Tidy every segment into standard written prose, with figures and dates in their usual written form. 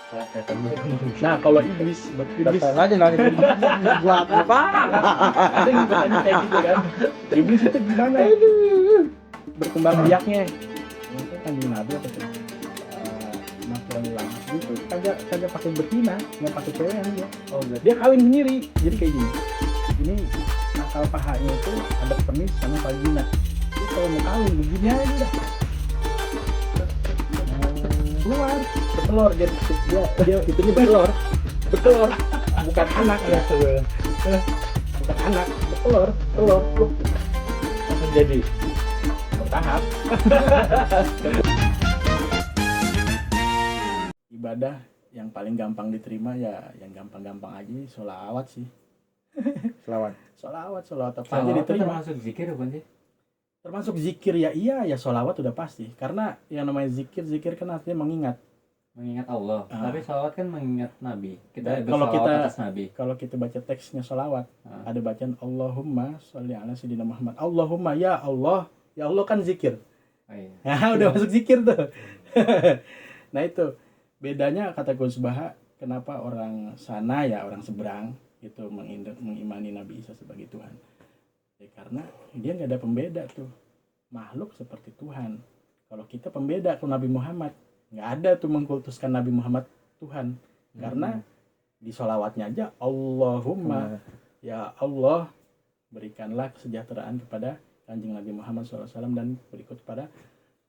Nah, kalau iblis Datang aja nanya buat apa? ada yang bertanya kayak gitu kan. Iblis itu gimana? Berkembang biaknya. Itu kan di Nabi apa tuh? Makiran ulama gitu. Kagak pakai betina, nggak pakai cewek dia. Oh, enggak. Dia kawin sendiri. Jadi kayak gini. Ini akal pahanya itu ada penis sama vagina. Jadi kalau mau kawin begini aja dah. Keluar bertelur dia itunya bertelur bukan anak ya bukan anak bertelur langsung jadi bertahap. Ibadah yang paling gampang diterima ya yang gampang-gampang aja sholawat sih. Sholawat apa aja diterima. Termasuk zikir bukan sih? Termasuk zikir ya iya ya sholawat udah pasti karena yang namanya zikir kan artinya mengingat Allah. Tapi sholawat kan mengingat Nabi. Kita kalau bersolawat atas Nabi. Kalau kita baca teksnya sholawat ada bacaan Allahumma sholli ala sayyidina Muhammad. Allahumma ya Allah kan zikir. Oh, iya. Nah, udah masuk zikir tuh. Nah itu bedanya kata Gus Baha kenapa orang sana ya orang seberang itu mengimani Nabi Isa sebagai Tuhan. Ya, karena dia nggak ada pembeda tuh makhluk seperti Tuhan. Kalau kita pembeda ke Nabi Muhammad nggak ada tuh mengkultuskan Nabi Muhammad Tuhan karena di sholawatnya aja Allahumma ya Allah berikanlah kesejahteraan kepada kanjeng Nabi Muhammad SAW dan berikut kepada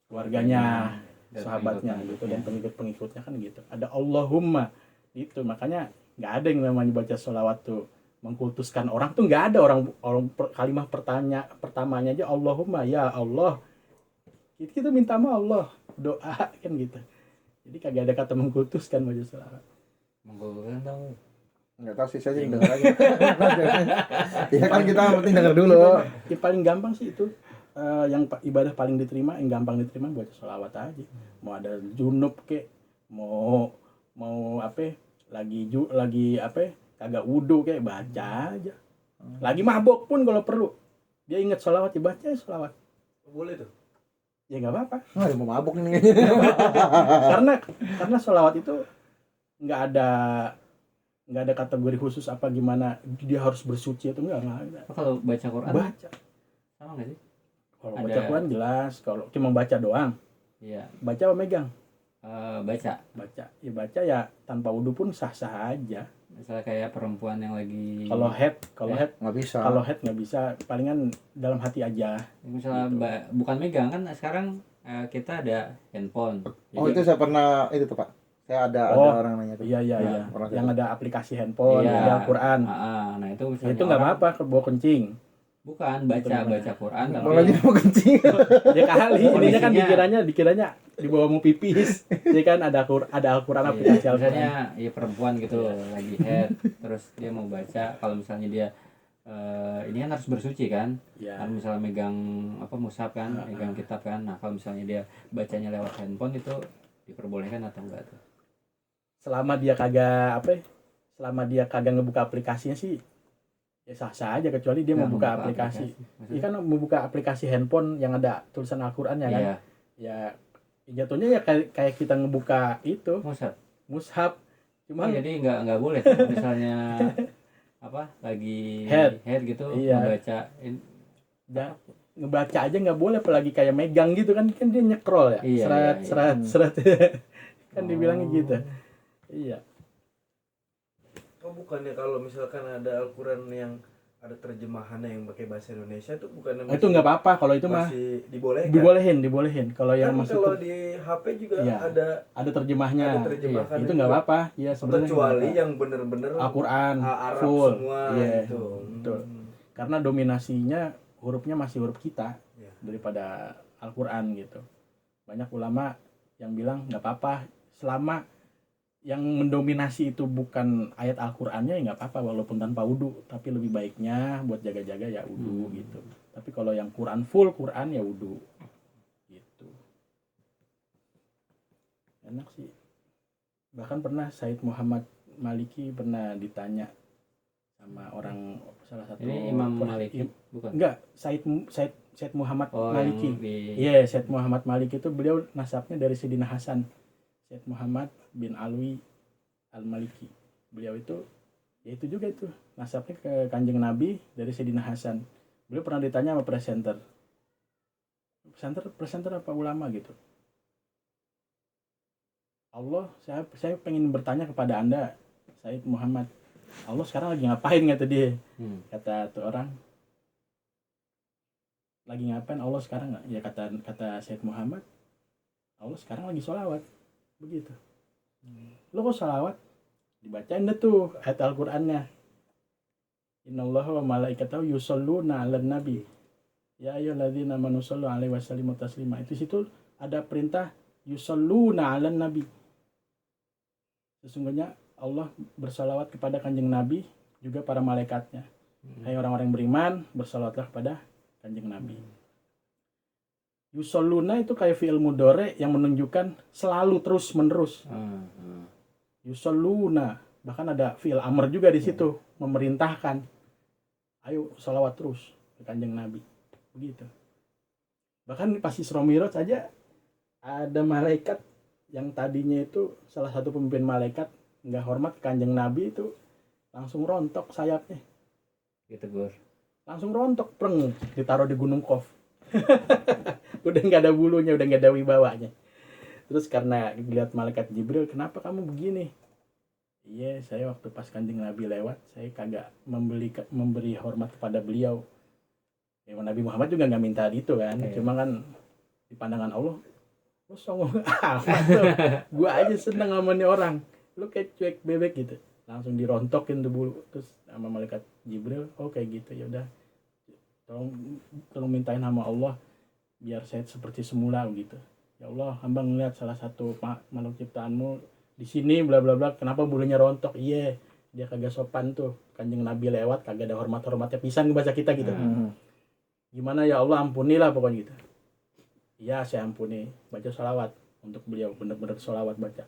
keluarganya, sahabatnya gitu dan pengikut-pengikutnya kan gitu. Ada Allahumma itu makanya nggak ada yang namanya baca sholawat tuh mengkultuskan orang tuh nggak ada orang kalimat pertamanya aja Allahumma ya Allah kita minta sama Allah doa kan gitu jadi kagak ada kata mengkultuskan baca sholawat. Mengkultuskan tahu Nggak tahu sih, saya dengar aja. Ya kan kita penting dengar dulu. Yang paling gampang sih itu yang ibadah paling diterima, yang gampang diterima baca sholawat aja. Mau ada junub kek, mau apa? Lagi apa? Kagak wudu kayak baca aja. Lagi mabok pun kalau perlu dia ingat sholawat ya baca sholawat. Boleh tuh. Ya nggak apa-apa. Ada mau mabuk nih. karena sholawat itu nggak ada kategori khusus apa gimana dia harus bersuci atau enggak ada. Kalau baca Quran Baca. sama nggak sih? Kalau baca Quran jelas, kalau cuma baca doang. Iya. Baca apa megang? Baca. Ya baca ya tanpa wudu pun sah-sah aja. Misalnya kayak perempuan yang lagi Kalau head Nggak bisa. Kalau head nggak bisa, palingan dalam hati aja. misalnya gitu. Bukan megang kan sekarang kita ada handphone. Oh, Jadi- itu saya pernah itu tuh, Pak. Saya ada orang nanya tuh. Iya. Orang Yang ada aplikasi handphone, Iya. ada Al-Quran. Nah itu misalnya Itu nggak orang- apa-apa bawa kencing. Bukan baca Quran Kalau lagi mau kencing. Ya kali ininya kan Kondisinya- dikiranya di bawah mau pipis. Jadi kan ada Al-Quran aplikasi Iya, Al-Quran. misalnya ya perempuan gitu lagi head terus dia mau baca kalau misalnya dia ini kan harus bersuci kan Ya. kan misalnya megang mushaf kan megang kitab kan nah kalau misalnya dia bacanya lewat handphone itu diperbolehkan atau enggak tuh Selama dia kagak ngebuka aplikasinya sih ya sah-sah aja kecuali dia Nggak mau buka membuka aplikasi. Maksudnya- Dia kan mau buka aplikasi handphone yang ada tulisan Al-Quran ya kan. iya Ya jatuhnya ya kayak kita ngebuka itu mushaf. Cuma jadi nggak boleh misalnya lagi Head. gitu Iya. membaca ngebaca aja nggak boleh apalagi kayak megang gitu kan dia nyekrol ya. Iya, Seret. Kan dibilangnya gitu. Iya. Oh bukannya kalau misalkan ada Al-Quran yang ada terjemahannya yang pakai bahasa Indonesia itu bukannya Itu nggak apa-apa kalau itu mah masih dibolehkan? dibolehin. Kalau yang Kan masih kalau di HP juga Iya. ada terjemahnya. terjemahan Itu nggak apa-apa. Iya sebenarnya. kecuali nggak apa-apa. yang bener-bener Al-Quran Arab full. semua Iya, gitu. betul. Karena dominasinya hurufnya masih huruf kita Iya. daripada Al-Quran gitu. Banyak ulama yang bilang nggak apa-apa selama yang mendominasi itu bukan ayat Al-Qur'annya ya nggak apa-apa walaupun tanpa wudu, tapi lebih baiknya buat jaga-jaga ya wudu gitu. Tapi kalau yang Quran full Quran ya wudu gitu. Enak sih. Bahkan pernah Said Muhammad Maliki pernah ditanya sama orang salah satu Ini Imam Maliki bukan? Enggak, Said Muhammad Maliki. Iya, Said Muhammad Maliki itu beliau nasabnya dari Sayyidina Hasan. Said Muhammad bin Alwi Al-Maliki. Beliau itu ya itu juga itu nasabnya ke Kanjeng Nabi dari Sayyidina Hasan. Beliau pernah ditanya sama presenter apa ulama gitu. Allah, saya pengen bertanya kepada Anda, Said Muhammad. Allah sekarang lagi ngapain, kata dia. Kata tuh orang, lagi ngapain Allah sekarang? Ya kata Said Muhammad, Allah sekarang lagi sholawat. Begitu. Lo kok sholawat? Dibacain deh tuh ayat Al-Qur'annya. Innallaha wa malaikatahu yusholluna 'alan nabi. Ya ayyuhalladzina amanu shollu 'alaihi wasallimu taslima. Itu situ ada perintah yusholluna 'alan nabi. Sesungguhnya Allah bersalawat kepada Kanjeng Nabi, juga para malaikatnya. Hai orang-orang yang beriman, bersalawatlah kepada Kanjeng Nabi. Yusholluna itu kayak fi'il mudhari yang menunjukkan selalu terus menerus. Yusholluna, bahkan ada fi'il amr juga di situ, memerintahkan. Ayo salawat terus ke Kanjeng Nabi. Begitu. Bahkan pas Isra Mi'raj aja ada malaikat yang tadinya itu salah satu pemimpin malaikat nggak hormat ke Kanjeng Nabi, itu langsung rontok sayapnya. Ditegur. Langsung rontok, preng, ditaruh di Gunung Qaf. Udah nggak ada bulunya, udah nggak ada wibawanya. Terus karena lihat malaikat Jibril, kenapa kamu begini? Iya, saya waktu pas Kanjeng Nabi lewat, saya kagak memberi hormat kepada beliau. Ya, Nabi Muhammad juga nggak minta itu kan, cuma kan di pandangan Allah, lu songong amat tuh. Gua aja seneng sama nih orang, lu kayak cuek bebek gitu. Langsung dirontokin tuh bulu. Terus sama malaikat Jibril, oh kayak gitu, ya udah, tolong mintain sama Allah biar saya seperti semula gitu. Ya Allah, hamba ngeliat salah satu makhluk ciptaanmu di sini bla bla bla, kenapa bulunya rontok? Iya, dia kagak sopan tuh. Kanjeng Nabi lewat kagak ada hormat-hormatnya pisan baca kita gitu. Gimana ya Allah, ampunilah pokoknya gitu. Iya, saya ampuni. Baca sholawat untuk beliau, bener-bener sholawat baca.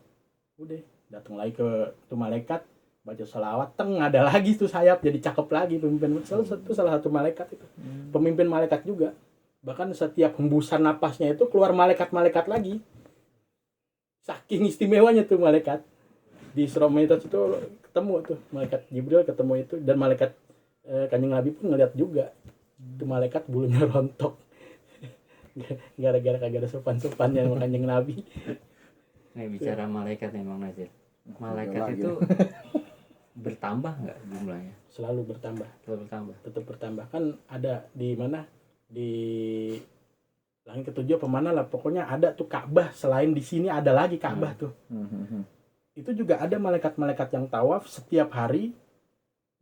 Udah, datang lagi ke tuh malaikat, baca sholawat, ada lagi tuh sayap, jadi cakep lagi pemimpin. Salah satu malaikat itu, pemimpin malaikat juga. Bahkan setiap hembusan napasnya itu keluar malaikat-malaikat lagi. Saking istimewanya tuh malaikat. Di Isra Mi'raj itu ketemu tuh malaikat Jibril, ketemu itu, dan malaikat Kanjeng Nabi pun ngeliat juga. Itu malaikat bulunya rontok. Gara-gara kagak ada sopan-sopannya sama Kanjeng Nabi. Nah, bicara malaikat memang Nazir. Malaikat itu bertambah nggak jumlahnya? Selalu bertambah. Tetap bertambah. Kan ada di mana? Di langit ketujuh apa mana lah, pokoknya ada tuh Ka'bah. Selain di sini ada lagi Ka'bah tuh. Itu juga ada malaikat-malaikat yang tawaf setiap hari,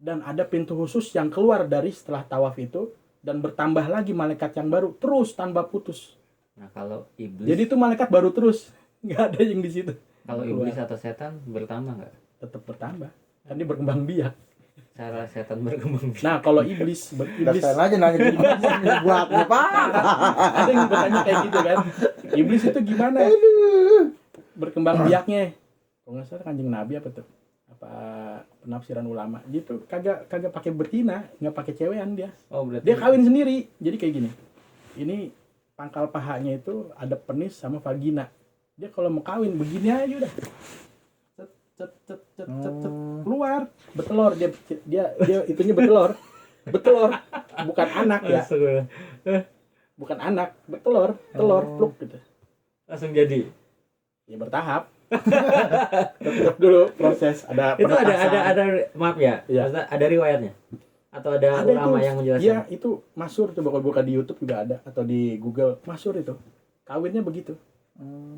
dan ada pintu khusus yang keluar dari setelah tawaf itu, dan bertambah lagi malaikat yang baru terus tanpa putus. Nah, kalau iblis, jadi itu malaikat baru terus, nggak ada yang di situ. Kalau iblis atau setan bertambah nggak? Tetap bertambah, kan dia berkembang biak. Cara setan berkembang biak. Nah, kalau iblis Saya aja nanya buat apa? Ada yang bertanya kayak gitu kan. Iblis itu gimana? Berkembang biaknya. Kalau nggak salah Kanjeng Nabi apa tuh? Apa penafsiran ulama gitu, kagak pakai betina, nggak pakai cewekan dia. Oh, berarti Dia kawin sendiri. Jadi kayak gini. Ini pangkal pahanya itu ada penis sama vagina. Dia kalau mau kawin begini aja udah. Cet keluar, betelor dia itunya betelor. Bukan anak ya. Bukan anak, betelor, telur pluk gitu. langsung jadi. Ya bertahap. Tetap dulu proses, ada Itu penetasan. ada maaf ya. Iya. Maksudnya ada riwayatnya. Atau ada ulama itu, yang menjelaskan. Iya, itu masyhur tuh, buka di YouTube juga ada atau di Google, masyhur itu. Kawinnya begitu.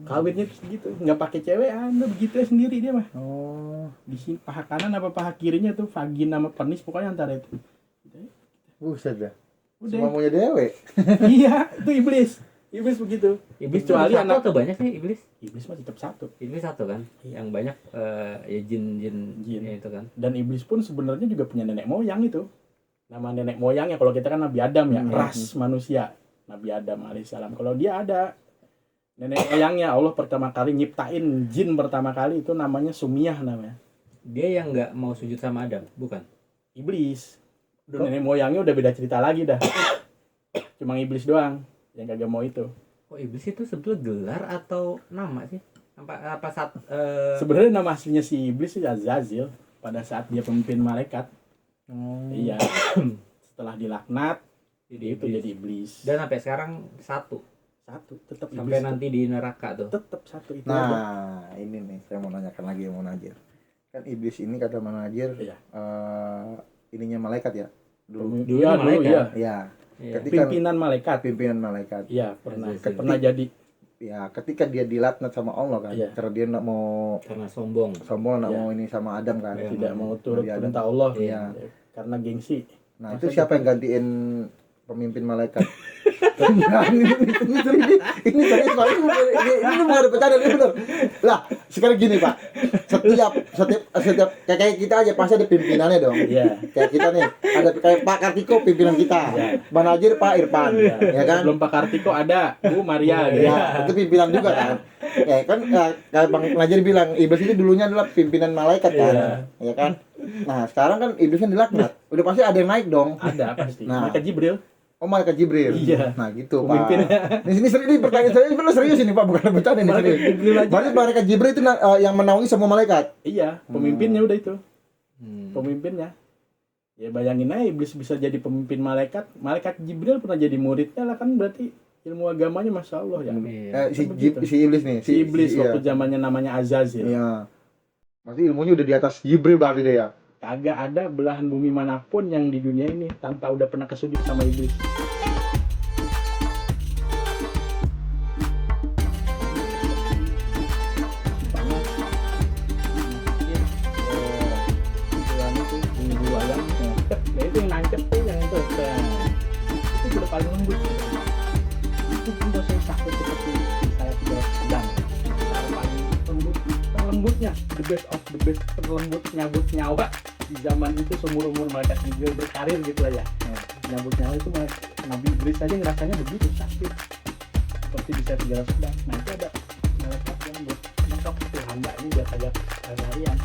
Kawinnya segitu, nggak pakai cewekan, begitu sendiri dia mah. Di sini paha kanan apa paha kirinya tuh vagina sama penis, pokoknya antara itu. Buset dah. Udah. Semua maunya dewe. Iya, itu iblis. Iblis begitu. Iblis Kecuali satu anak atau banyak sih iblis? iblis mah tetap satu. Iblis satu kan. Iya. Yang banyak ya jin Jin. ya itu kan. Dan iblis pun sebenarnya juga punya nenek moyang itu. Nama nenek moyangnya kalau kita kan Nabi Adam ya, ras manusia. Nabi Adam alaihissalam. Kalau dia ada nenek moyangnya, Allah pertama kali nyiptain jin pertama kali itu namanya Sumiyah namanya. Dia yang nggak mau sujud sama Adam, bukan? Iblis. Udah nenek moyangnya udah beda cerita lagi dah. Cuma iblis doang yang kagak mau itu. Oh, iblis itu sebetulnya gelar atau nama sih? apa saat Sebenarnya nama aslinya si iblis itu Azazil pada saat dia pemimpin malaikat. Iya. Setelah dilaknat, dia itu jadi iblis. dan sampai sekarang satu Tetap sampai iblis. nanti di neraka tuh. Tetap satu itu aja. Nah, ini nih saya mau nanyakan lagi mau Najir. Kan iblis ini kata Manajir Iya. ininya malaikat ya. Dulu. Iya, dulu malaikat. ya. Ya, Iya. ketika Pimpinan malaikat. pimpinan malaikat. Iya, pernah Azazil. pernah jadi. Ya, ketika dia dilaknat sama Allah kan, Iya. karena dia enggak mau Karena sombong. sombong, enggak Iya. mau ini sama Adam kan. Iya. Tidak mau turut Iya, perintah Allah. Iya. Karena gengsi. Nah, Masa itu siapa yang gantiin pemimpin malaikat? Nah, ini serius Pak. Ini bukan ada bercanda, ini bener. Lah, sekarang gini Pak. Setiap kayak kita aja pasti ada pimpinannya dong. Iya. Kayak kita nih, ada kayak Pak Kartiko pimpinan kita. Bang Najir Pak Irfan, ya kan? Belum Pak Kartiko ada Bu Maria gitu. Ya, itu pimpinan juga kan. Ya kan kayak Bang Najir bilang iblis itu dulunya adalah pimpinan malaikat kan. Ya kan? Nah, sekarang kan iblisnya dilaknat. Udah pasti ada yang naik dong. Ada pasti. Nah. Malaikat Jibril. Oh, malaikat Jibril. Iya. Nah, gitu, Pak. Pemimpinnya. Ini serius, ini pertanyaan saya benar serius ini, Pak, bukan bercanda ini Malaikat serius. Jibril aja. Berarti malaikat Jibril itu yang menaungi semua malaikat. Iya, pemimpinnya udah itu. Hmm. Pemimpinnya. Ya bayangin aja iblis bisa jadi pemimpin malaikat. Malaikat Jibril pernah jadi muridnya lah kan berarti ilmu agamanya Masya Allah ya. Iya. Si iblis nih, Si iblis waktu iya. zamannya namanya Azazil. Iya. Pasti ilmunya udah di atas Jibril berarti dia ya. Kagak ada belahan bumi manapun yang di dunia ini tanpa udah pernah kesudut sama iblis. Itu yang nancep tuh yang itu sudah paling lembut. Itu pun dosa sakit seperti saya tidak sedang. Cara paling lembut, terlembutnya, the best of the best, terlembut nyabut nyawa di zaman itu seumur umur malaikat Jibril berkarir gitu lah ya. Nyabut nyawa itu Nabi Idris aja ngerasanya begitu sakit seperti bisa 300 sedang. Nah itu ada malaikat yang buat mentok tuh hambanya biar kagak harian.